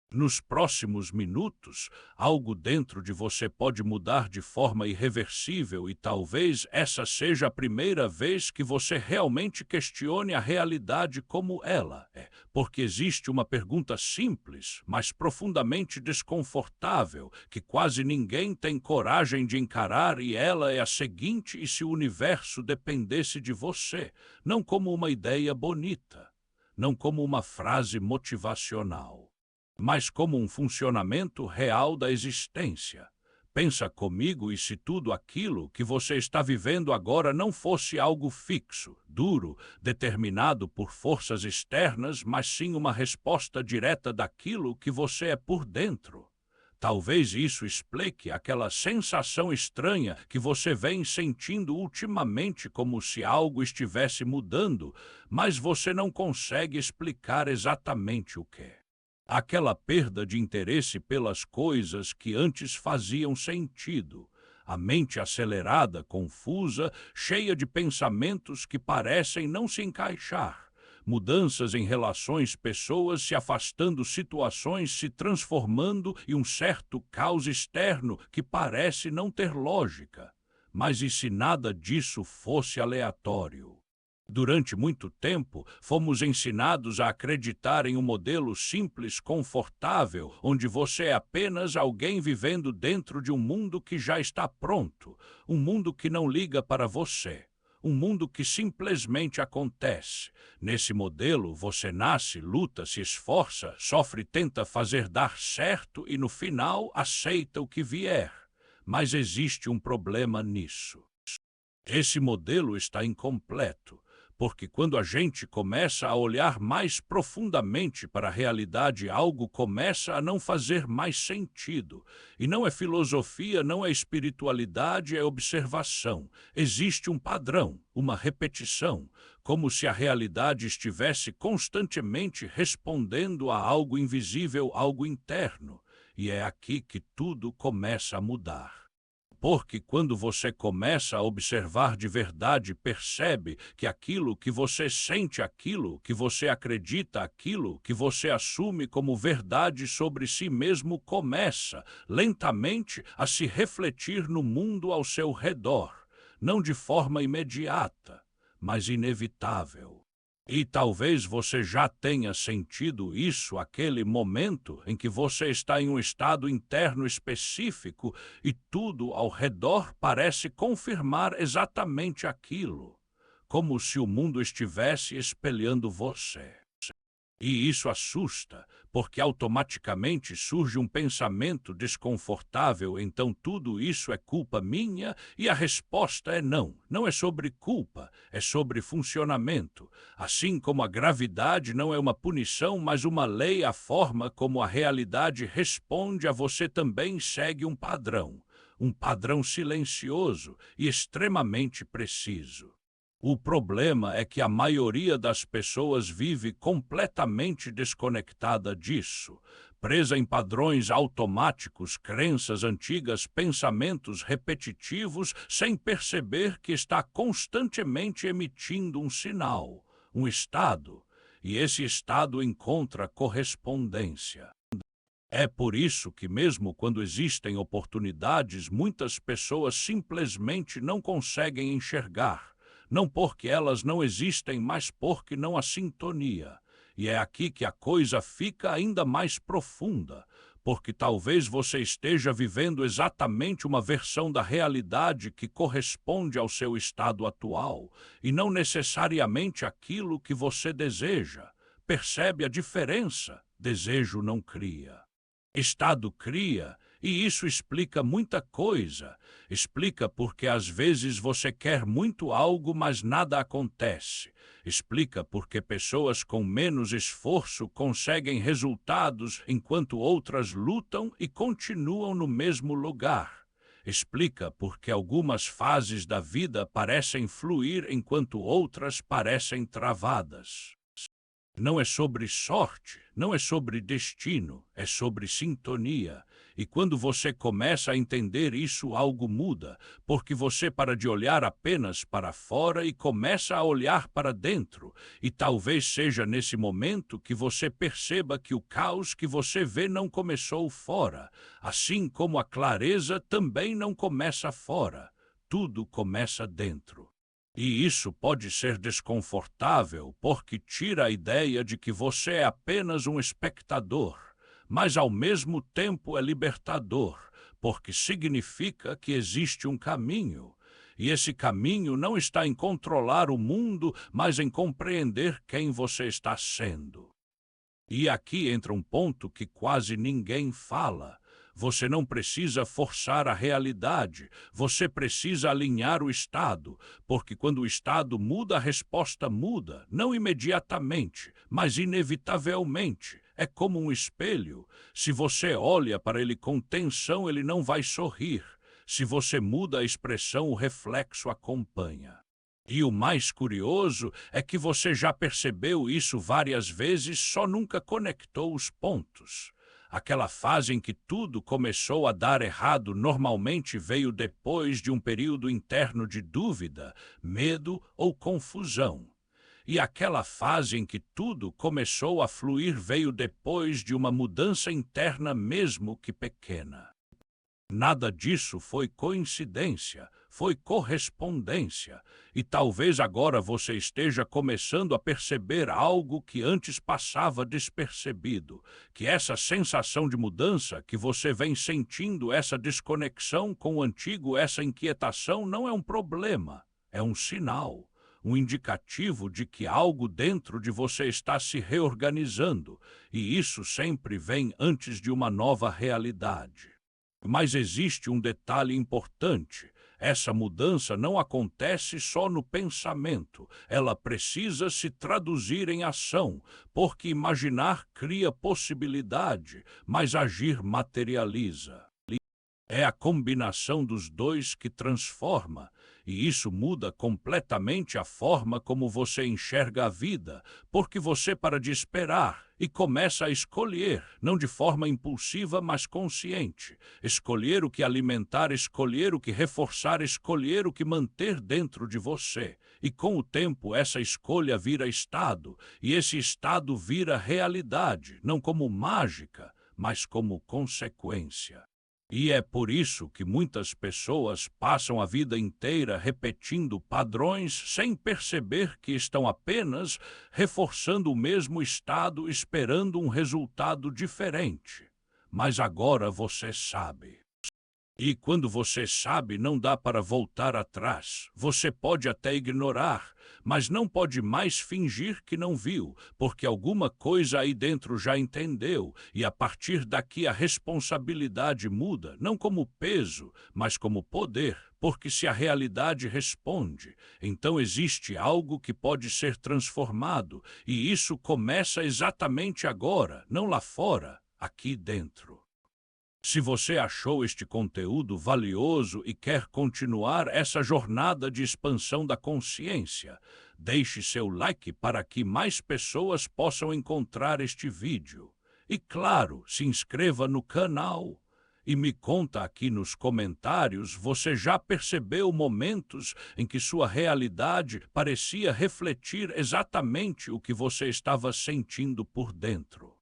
Nos próximos minutos, algo dentro de você pode mudar de forma irreversível e talvez essa seja a primeira vez que você realmente questione a realidade como ela é. Porque existe uma pergunta simples, mas profundamente desconfortável, que quase ninguém tem coragem de encarar e ela é a seguinte: e se o universo dependesse de você? Não como uma ideia bonita, não como uma frase motivacional, mas como um funcionamento real da existência. Pensa comigo, e se tudo aquilo que você está vivendo agora não fosse algo fixo, duro, determinado por forças externas, mas sim uma resposta direta daquilo que você é por dentro? Talvez isso explique aquela sensação estranha que você vem sentindo ultimamente, como se algo estivesse mudando, mas você não consegue explicar exatamente o que. Aquela perda de interesse pelas coisas que antes faziam sentido. A mente acelerada, confusa, cheia de pensamentos que parecem não se encaixar. Mudanças em relações, pessoas se afastando, situações se transformando e um certo caos externo que parece não ter lógica. Mas e se nada disso fosse aleatório? Durante muito tempo, fomos ensinados a acreditar em um modelo simples, confortável, onde você é apenas alguém vivendo dentro de um mundo que já está pronto, um mundo que não liga para você, um mundo que simplesmente acontece. Nesse modelo, você nasce, luta, se esforça, sofre, tenta fazer dar certo e, no final, aceita o que vier. Mas existe um problema nisso. Esse modelo está incompleto, porque quando a gente começa a olhar mais profundamente para a realidade, algo começa a não fazer mais sentido. E não é filosofia, não é espiritualidade, é observação. Existe um padrão, uma repetição, como se a realidade estivesse constantemente respondendo a algo invisível, algo interno. E é aqui que tudo começa a mudar. Porque quando você começa a observar de verdade, percebe que aquilo que você sente, aquilo que você acredita, aquilo que você assume como verdade sobre si mesmo, começa, lentamente, a se refletir no mundo ao seu redor, não de forma imediata, mas inevitável. E talvez você já tenha sentido isso, aquele momento em que você está em um estado interno específico e tudo ao redor parece confirmar exatamente aquilo, como se o mundo estivesse espelhando você. E isso assusta, porque automaticamente surge um pensamento desconfortável: então tudo isso é culpa minha? E a resposta é não. Não é sobre culpa, é sobre funcionamento. Assim como a gravidade não é uma punição, mas uma lei, a forma como a realidade responde a você também segue um padrão. Um padrão silencioso e extremamente preciso. O problema é que a maioria das pessoas vive completamente desconectada disso, presa em padrões automáticos, crenças antigas, pensamentos repetitivos, sem perceber que está constantemente emitindo um sinal, um estado, e esse estado encontra correspondência. É por isso que, mesmo quando existem oportunidades, muitas pessoas simplesmente não conseguem enxergar. Não porque elas não existem, mas porque não há sintonia. E é aqui que a coisa fica ainda mais profunda, porque talvez você esteja vivendo exatamente uma versão da realidade que corresponde ao seu estado atual, e não necessariamente aquilo que você deseja. Percebe a diferença? Desejo não cria. Estado cria, e isso explica muita coisa. Explica porque às vezes você quer muito algo, mas nada acontece. Explica porque pessoas com menos esforço conseguem resultados, enquanto outras lutam e continuam no mesmo lugar. Explica porque algumas fases da vida parecem fluir, enquanto outras parecem travadas. Não é sobre sorte, não é sobre destino, é sobre sintonia. E quando você começa a entender isso, algo muda, porque você para de olhar apenas para fora e começa a olhar para dentro. E talvez seja nesse momento que você perceba que o caos que você vê não começou fora, assim como a clareza também não começa fora. Tudo começa dentro. E isso pode ser desconfortável porque tira a ideia de que você é apenas um espectador, mas ao mesmo tempo é libertador, porque significa que existe um caminho. E esse caminho não está em controlar o mundo, mas em compreender quem você está sendo. E aqui entra um ponto que quase ninguém fala. Você não precisa forçar a realidade, você precisa alinhar o estado, porque quando o estado muda, a resposta muda, não imediatamente, mas inevitavelmente. É como um espelho. Se você olha para ele com tensão, ele não vai sorrir. Se você muda a expressão, o reflexo acompanha. E o mais curioso é que você já percebeu isso várias vezes, só nunca conectou os pontos. Aquela fase em que tudo começou a dar errado normalmente veio depois de um período interno de dúvida, medo ou confusão. E aquela fase em que tudo começou a fluir veio depois de uma mudança interna, mesmo que pequena. Nada disso foi coincidência, foi correspondência. E talvez agora você esteja começando a perceber algo que antes passava despercebido, que essa sensação de mudança que você vem sentindo, essa desconexão com o antigo, essa inquietação não é um problema, é um sinal, um indicativo de que algo dentro de você está se reorganizando, e isso sempre vem antes de uma nova realidade. Mas existe um detalhe importante. Essa mudança não acontece só no pensamento. Ela precisa se traduzir em ação, porque imaginar cria possibilidade, mas agir materializa. É a combinação dos dois que transforma, e isso muda completamente a forma como você enxerga a vida, porque você para de esperar e começa a escolher, não de forma impulsiva, mas consciente. Escolher o que alimentar, escolher o que reforçar, escolher o que manter dentro de você. E com o tempo essa escolha vira estado, e esse estado vira realidade, não como mágica, mas como consequência. E é por isso que muitas pessoas passam a vida inteira repetindo padrões sem perceber que estão apenas reforçando o mesmo estado, esperando um resultado diferente. Mas agora você sabe. E quando você sabe, não dá para voltar atrás. Você pode até ignorar, mas não pode mais fingir que não viu, porque alguma coisa aí dentro já entendeu, e a partir daqui a responsabilidade muda, não como peso, mas como poder, porque se a realidade responde, então existe algo que pode ser transformado, e isso começa exatamente agora, não lá fora, aqui dentro. Se você achou este conteúdo valioso e quer continuar essa jornada de expansão da consciência, deixe seu like para que mais pessoas possam encontrar este vídeo. E claro, se inscreva no canal. E me conta aqui nos comentários, você já percebeu momentos em que sua realidade parecia refletir exatamente o que você estava sentindo por dentro?